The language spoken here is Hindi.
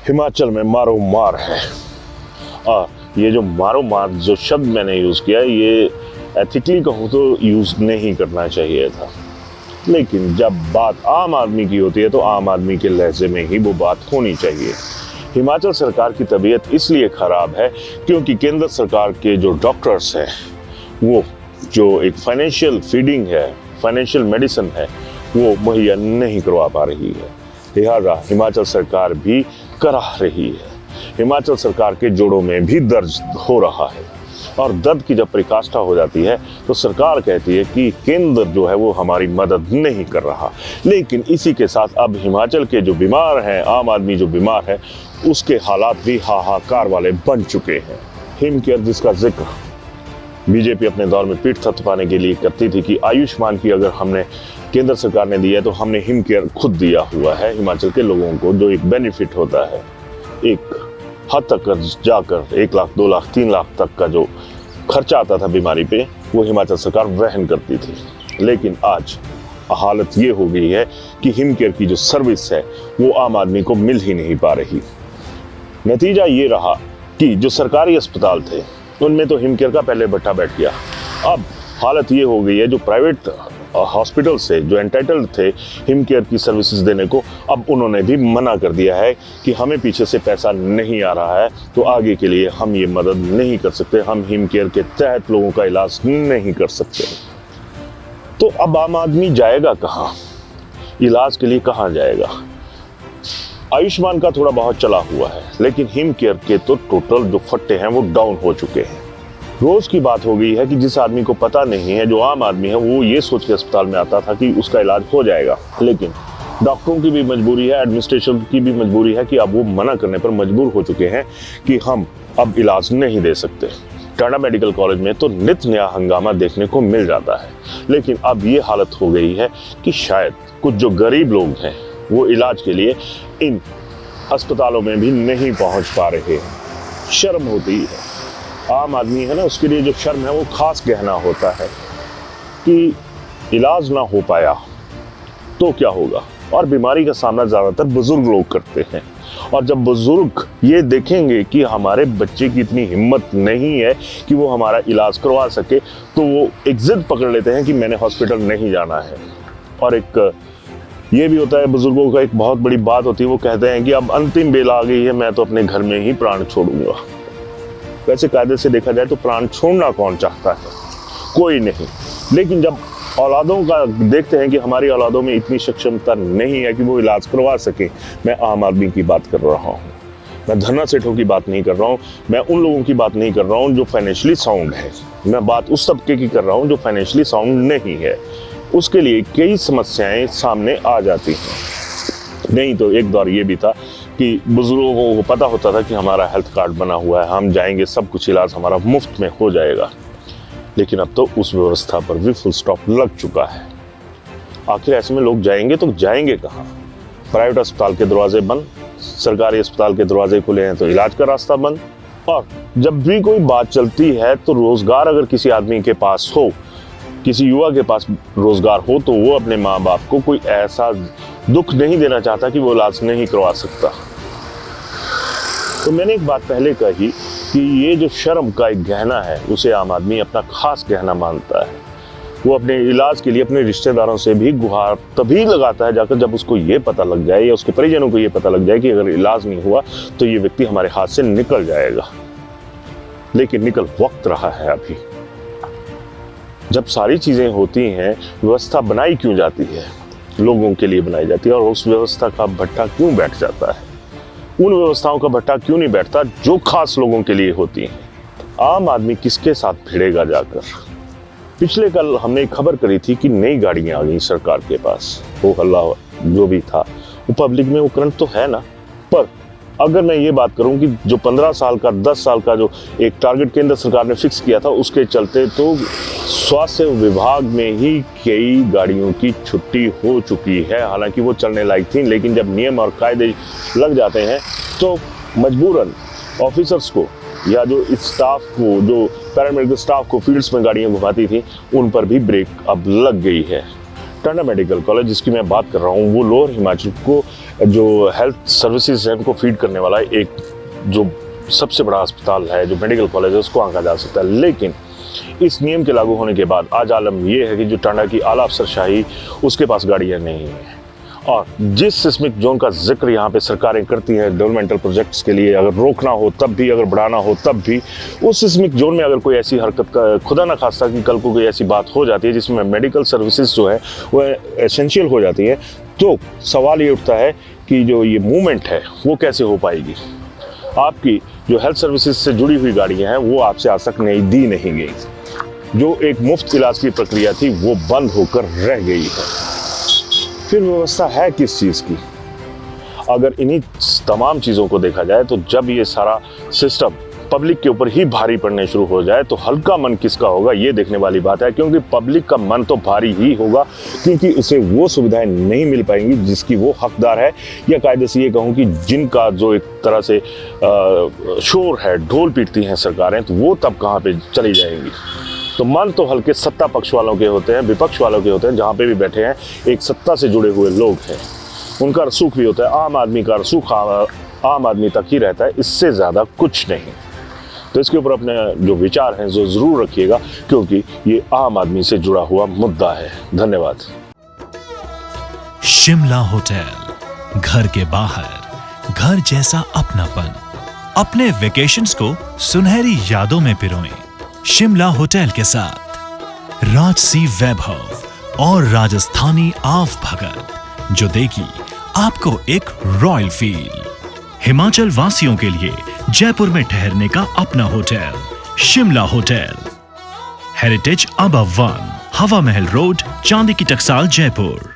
हिमाचल में मारो मार है। ये जो मारो मार जो शब्द मैंने यूज़ किया, ये एथिकली कहूँ तो यूज़ नहीं करना चाहिए था, लेकिन जब बात आम आदमी की होती है तो आम आदमी के लहजे में ही वो बात होनी चाहिए। हिमाचल सरकार की तबीयत इसलिए ख़राब है क्योंकि केंद्र सरकार के जो डॉक्टर्स हैं वो जो एक फाइनेंशियल फीडिंग है, फाइनेंशियल मेडिसिन है, वो मुहैया नहीं करवा पा रही है। लिहाजा हिमाचल सरकार भी करा रही है। हिमाचल सरकार के जोड़ों में भी दर्द हो रहा है और दर्द की जब पराकाष्ठा हो जाती है तो सरकार कहती है कि केंद्र जो है वो हमारी मदद नहीं कर रहा। लेकिन इसी के साथ अब हिमाचल के जो बीमार हैं, आम आदमी जो बीमार है, उसके हालात भी हाहाकार वाले बन चुके हैं। हिम केयर जिसका जिक्र बीजेपी अपने दौर में पीठ थपथपाने के लिए करती थी कि आयुष्मान की अगर हमने केंद्र सरकार ने दिया है तो हमने हिम केयर खुद दिया हुआ है हिमाचल के लोगों को, जो एक बेनिफिट होता है। एक हद तक जाकर 1 लाख 2 लाख 3 लाख तक का जो खर्चा आता था बीमारी पे, वो हिमाचल सरकार वहन करती थी। लेकिन आज हालत ये हो गई है कि हिम केयर की जो सर्विस है वो आम आदमी को मिल ही नहीं पा रही। नतीजा ये रहा कि जो सरकारी अस्पताल थे उनमें तो हिम केयर का पहले बट्टा बैठ गया। अब हालत ये हो गई है, जो प्राइवेट हॉस्पिटल से जो एंटाइटल्ड थे हिम केयर की सर्विसेज देने को, अब उन्होंने भी मना कर दिया है कि हमें पीछे से पैसा नहीं आ रहा है तो आगे के लिए हम ये मदद नहीं कर सकते, हम हिम केयर के तहत लोगों का इलाज नहीं कर सकते। तो अब आम आदमी जाएगा कहाँ, इलाज के लिए कहाँ जाएगा? आयुष्मान का थोड़ा बहुत चला हुआ है, लेकिन हिम केयर के तो टोटल जो फट्टे हैं वो डाउन हो चुके हैं। रोज की बात हो गई है कि जिस आदमी को पता नहीं है, जो आम आदमी है, वो ये सोच के अस्पताल में आता था कि उसका इलाज हो जाएगा। लेकिन डॉक्टरों की भी मजबूरी है, एडमिनिस्ट्रेशन की भी मजबूरी है कि अब वो मना करने पर मजबूर हो चुके हैं कि हम अब इलाज नहीं दे सकते। टांडा मेडिकल कॉलेज में तो नित नया हंगामा देखने को मिल जाता है, लेकिन अब ये हालत हो गई है कि शायद कुछ जो गरीब लोग हैं वो इलाज के लिए इन अस्पतालों में भी नहीं पहुंच पा रहे हैं। शर्म होती है, आम आदमी है ना, उसके लिए जो शर्म है वो खास गहना होता है कि इलाज ना हो पाया तो क्या होगा। और बीमारी का सामना ज़्यादातर बुजुर्ग लोग करते हैं, और जब बुजुर्ग ये देखेंगे कि हमारे बच्चे की इतनी हिम्मत नहीं है कि वो हमारा इलाज करवा सके, तो वो एक जिद पकड़ लेते हैं कि मैंने हॉस्पिटल नहीं जाना है। और एक ये भी होता है, बुजुर्गों का एक बहुत बड़ी बात होती है, वो कहते हैं कि अब अंतिम बेला आ गई है, मैं तो अपने घर में ही प्राण छोड़ूंगा। वैसे कायदे से देखा जाए तो प्राण छोड़ना कौन चाहता है? कोई नहीं। लेकिन जब औलादों का देखते हैं कि हमारी औलादों में इतनी सक्षमता नहीं है कि वो इलाज करवा सके, मैं आम आदमी की बात कर रहा हूँ, मैं धरना सेठों की बात नहीं कर रहा हूँ, मैं उन लोगों की बात नहीं कर रहा हूँ जो फाइनेंशियली साउंड है, मैं बात उस तबके की कर रहा हूँ जो फाइनेंशियली साउंड नहीं है। उसके लिए कई समस्याएं सामने आ जाती हैं। नहीं तो एक दौर ये भी था कि बुजुर्गों को पता होता था कि हमारा हेल्थ कार्ड बना हुआ है, हम जाएंगे, सब कुछ इलाज हमारा मुफ्त में हो जाएगा। लेकिन अब तो उस व्यवस्था पर भी फुल स्टॉप लग चुका है। आखिर ऐसे में लोग जाएंगे तो जाएंगे कहाँ? प्राइवेट अस्पताल के दरवाजे बंद, सरकारी अस्पताल के दरवाजे खुले हैं तो इलाज का रास्ता बंद। और जब भी कोई बात चलती है तो रोजगार अगर किसी आदमी के पास हो, किसी युवा के पास रोजगार हो, तो वो अपने माँ बाप को कोई ऐसा दुख नहीं देना चाहता कि वो इलाज नहीं करवा सकता। तो मैंने एक बात पहले कही कि ये जो शर्म का एक गहना है उसे आम आदमी अपना खास गहना मानता है। वो अपने इलाज के लिए अपने रिश्तेदारों से भी गुहार तभी लगाता है जाकर जब उसको ये पता लग जाए या उसके परिजनों को ये पता लग जाए कि अगर इलाज नहीं हुआ तो ये व्यक्ति हमारे हाथ से निकल जाएगा। लेकिन निकल वक्त रहा है अभी। जब सारी चीज़ें होती हैं, व्यवस्था बनाई क्यों जाती है? लोगों के लिए बनाई जाती है। और उस व्यवस्था का भट्टा क्यों बैठ जाता है? उन व्यवस्थाओं का भट्टा क्यों नहीं बैठता जो खास लोगों के लिए होती हैं? आम आदमी किसके साथ भिड़ेगा जाकर? पिछले कल हमने एक खबर करी थी कि नई गाड़ियां आ गई सरकार के पास। वो हल्ला जो भी था वो पब्लिक में वो करंट तो है ना। पर अगर मैं ये बात करूं कि जो 15 साल का 10 साल का जो एक टारगेट केंद्र सरकार ने फिक्स किया था, उसके चलते तो स्वास्थ्य विभाग में ही कई गाड़ियों की छुट्टी हो चुकी है। हालांकि वो चलने लायक थी, लेकिन जब नियम और कायदे लग जाते हैं तो मजबूरन ऑफिसर्स को या जो इस स्टाफ को, जो पैरामेडिकल स्टाफ को फील्ड्स में गाड़ियाँ घुमाती थी, उन पर भी ब्रेक अब लग गई है। टांडा मेडिकल कॉलेज जिसकी मैं बात कर रहा हूँ वो लोअर हिमाचल को जो हेल्थ सर्विसेज है उनको फीड करने वाला एक जो सबसे बड़ा अस्पताल है, जो मेडिकल कॉलेज है, उसको आंका जा सकता है। लेकिन इस नियम के लागू होने के बाद आज आलम यह है कि जो टांडा की आला अफसरशाही, उसके पास गाड़ियाँ नहीं हैं। और जिस सिस्मिक जोन का जिक्र यहाँ पे सरकारें करती हैं डेवलपमेंटल प्रोजेक्ट्स के लिए, अगर रोकना हो तब भी, अगर बढ़ाना हो तब भी, उस सिस्मिक जोन में अगर कोई ऐसी हरकत का खुदा ना खास्ता कि कल को कोई ऐसी बात हो जाती है जिसमें मेडिकल सर्विसेज जो है वो एसेंशियल हो जाती है, तो सवाल ये उठता है कि जो ये मूवमेंट है वो कैसे हो पाएगी। आपकी जो हेल्थ सर्विसेज से जुड़ी हुई गाड़ियाँ हैं वो आपसे आज तक दी नहीं गई। जो एक मुफ्त इलाज की प्रक्रिया थी वो बंद होकर रह गई है। फिर व्यवस्था है किस चीज़ की? अगर इन्हीं तमाम चीज़ों को देखा जाए तो जब ये सारा सिस्टम पब्लिक के ऊपर ही भारी पड़ने शुरू हो जाए तो हल्का मन किसका होगा ये देखने वाली बात है। क्योंकि पब्लिक का मन तो भारी ही होगा, क्योंकि उसे वो सुविधाएं नहीं मिल पाएंगी जिसकी वो हकदार है, या कायदे से ये कहूँ कि जिनका जो एक तरह से शोर है, ढोल पीटती हैं सरकारें, तो वो तब कहाँ पे चली जाएंगी। तो मन तो हल्के सत्ता पक्ष वालों के होते हैं, विपक्ष वालों के होते हैं, जहाँ पे भी बैठे हैं एक सत्ता से जुड़े हुए लोग हैं, उनका सुख भी होता है। आम आदमी का सुख आम आदमी तक ही रहता है, इससे ज़्यादा कुछ नहीं। तो इसके ऊपर अपने जो विचार हैं जो ज़रूर रखिएगा, क्योंकि ये आम आदमी से जुड़ा हुआ मुद्दा है। धन्यवाद। शिमला होटल, घर के बाहर घर जैसा अपनापन। अपने वेकेशंस को सुनहरी यादों में पिरोएं शिमला होटल के साथ। राजसी वैभव और राजस्थानी आव भगत जो देगी आपको एक रॉयल फील। हिमाचल वासियों के लिए जयपुर में ठहरने का अपना hotel Shimla hotel. Heritage above 1, हवा महल रोड, चांदी की टकसाल, जयपुर।